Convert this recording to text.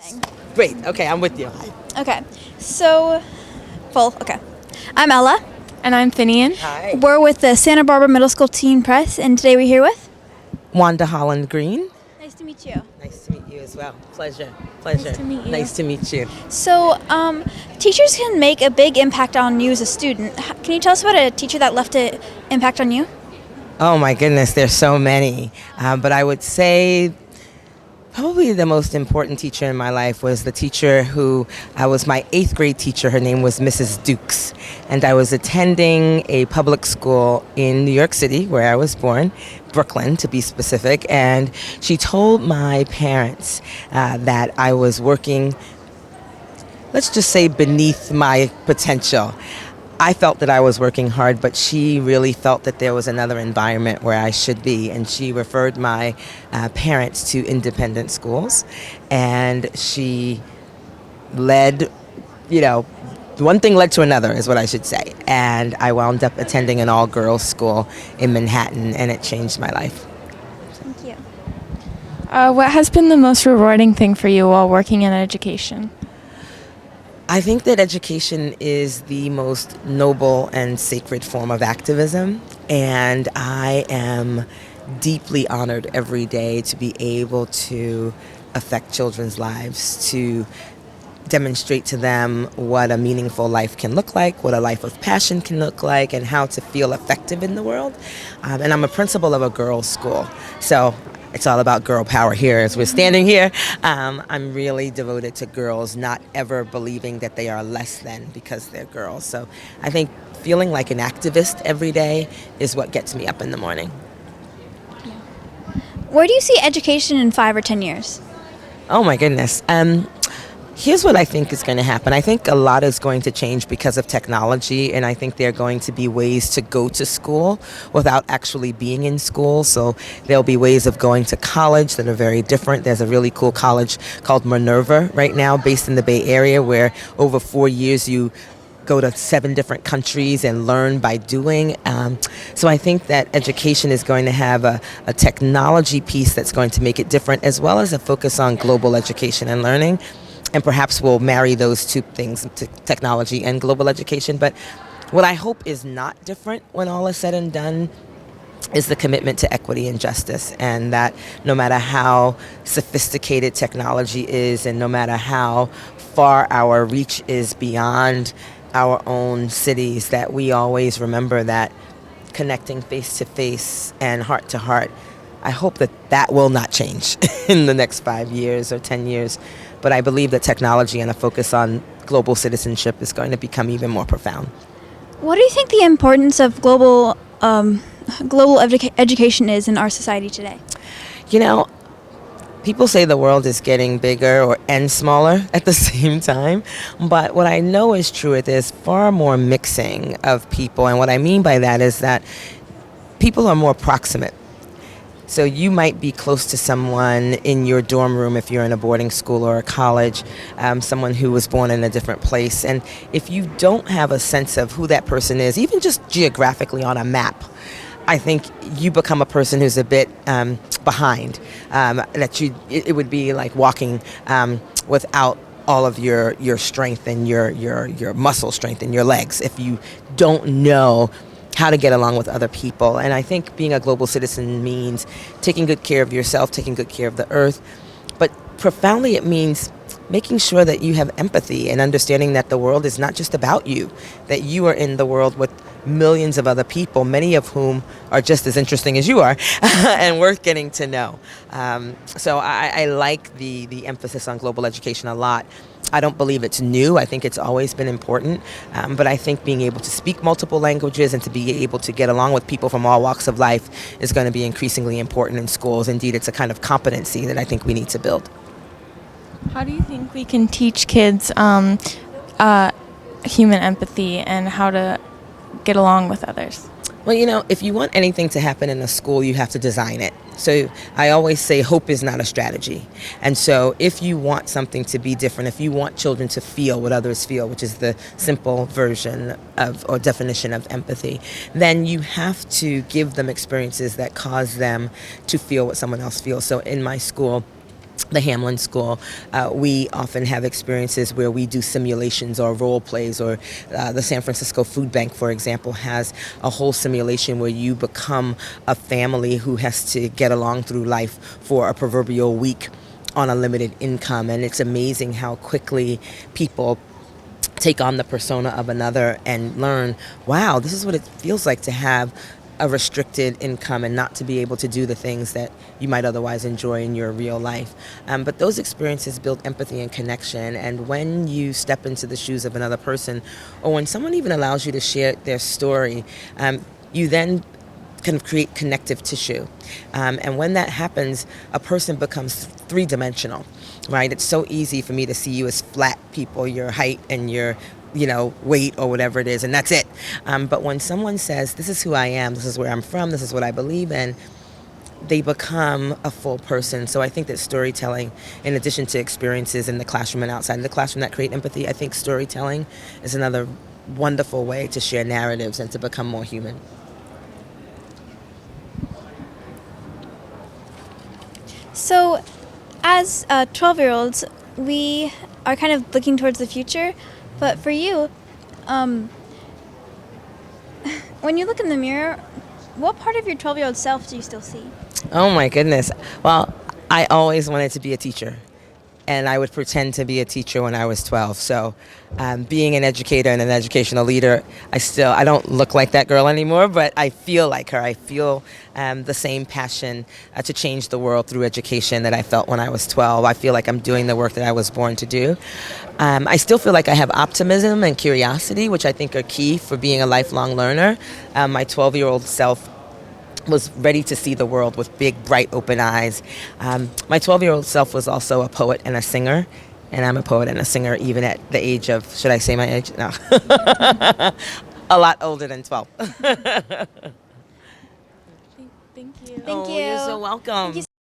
thing. Great. Okay, I'm with you. Okay, so, okay. I'm Ella. And I'm Finnian. Hi. We're with the Santa Barbara Middle School Teen Press, and today we're here with... Wanda Holland Greene. Nice to meet you. Nice to meet you as well. Pleasure. Nice to meet you. Nice to meet you. So, teachers can make a big impact on you as a student. Can you tell us about a teacher that left an impact on you? Oh my goodness, there's so many. But I would say probably the most important teacher in my life was the teacher who was my 8th grade teacher. Her name was Mrs. Dukes. And I was attending a public school in New York City, where I was born, Brooklyn to be specific. And she told my parents that I was working, let's just say, beneath my potential. I felt that I was working hard, but she really felt that there was another environment where I should be. And she referred my parents to independent schools. And she led, one thing led to another is what I should say. And I wound up attending an all-girls school in Manhattan, and it changed my life. Thank you. What has been the most rewarding thing for you while working in education? I think that education is the most noble and sacred form of activism, and I am deeply honored every day to be able to affect children's lives, to demonstrate to them what a meaningful life can look like, what a life of passion can look like, and how to feel effective in the world. And I'm a principal of a girls' school, so it's all about girl power here as we're standing here. I'm really devoted to girls, not ever believing that they are less than because they're girls. So I think feeling like an activist every day is what gets me up in the morning. Where do you see education in 5 or 10 years? Oh my goodness. Here's what I think is going to happen. I think a lot is going to change because of technology, and I think there are going to be ways to go to school without actually being in school. So there'll be ways of going to college that are very different. There's a really cool college called Minerva right now based in the Bay Area where over 4 years you go to 7 different countries and learn by doing. So I think that education is going to have a technology piece that's going to make it different, as well as a focus on global education and learning. And perhaps we'll marry those two things, technology and global education. But what I hope is not different when all is said and done is the commitment to equity and justice, and that no matter how sophisticated technology is and no matter how far our reach is beyond our own cities, that we always remember that connecting face to face and heart to heart, I hope that that will not change in the next 5 years or 10 years. But I believe that technology and a focus on global citizenship is going to become even more profound. What do you think the importance of global education is in our society today? People say the world is getting bigger and smaller at the same time, but what I know is true is there's far more mixing of people, and what I mean by that is that people are more proximate. So you might be close to someone in your dorm room if you're in a boarding school or a college, someone who was born in a different place. And if you don't have a sense of who that person is, even just geographically on a map, I think you become a person who's a bit behind. It would be like walking without all of your strength and your muscle strength in your legs if you don't know how to get along with other people. And I think being a global citizen means taking good care of yourself, taking good care of the earth. But profoundly, it means making sure that you have empathy and understanding that the world is not just about you, that you are in the world with millions of other people, many of whom are just as interesting as you are and worth getting to know. So I like the emphasis on global education a lot. I don't believe it's new. I think it's always been important. But I think being able to speak multiple languages and to be able to get along with people from all walks of life is going to be increasingly important in schools. Indeed, it's a kind of competency that I think we need to build. How do you think we can teach kids human empathy and how to get along with others? Well, if you want anything to happen in a school, you have to design it. So I always say hope is not a strategy. And so if you want something to be different, if you want children to feel what others feel, which is the simple version of or definition of empathy, then you have to give them experiences that cause them to feel what someone else feels. So in my school, the Hamlin School, we often have experiences where we do simulations or role plays, or the San Francisco Food Bank, for example, has a whole simulation where you become a family who has to get along through life for a proverbial week on a limited income. And it's amazing how quickly people take on the persona of another and learn, wow, this is what it feels like to have a restricted income and not to be able to do the things that you might otherwise enjoy in your real life. But those experiences build empathy and connection. And when you step into the shoes of another person, or when someone even allows you to share their story, you then kind of create connective tissue. And when that happens, a person becomes three-dimensional, right? It's so easy for me to see you as flat people, your height and your weight or whatever it is, and that's it. But when someone says, this is who I am, this is where I'm from, this is what I believe in, they become a full person. So I think that storytelling, in addition to experiences in the classroom and outside of the classroom that create empathy, I think storytelling is another wonderful way to share narratives and to become more human. So, as 12-year-olds, we are kind of looking towards the future. But for you, when you look in the mirror, what part of your 12-year-old self do you still see? Oh my goodness. Well, I always wanted to be a teacher, and I would pretend to be a teacher when I was 12. So being an educator and an educational leader, I don't look like that girl anymore, but I feel like her. I feel the same passion to change the world through education that I felt when I was 12. I feel like I'm doing the work that I was born to do. I still feel like I have optimism and curiosity, which I think are key for being a lifelong learner. My 12-year-old self was ready to see the world with big, bright, open eyes. My 12-year-old self was also a poet and a singer, and I'm a poet and a singer even at the age of, should I say my age? No. A lot older than 12. Thank you. Thank you. You're so welcome. Thank you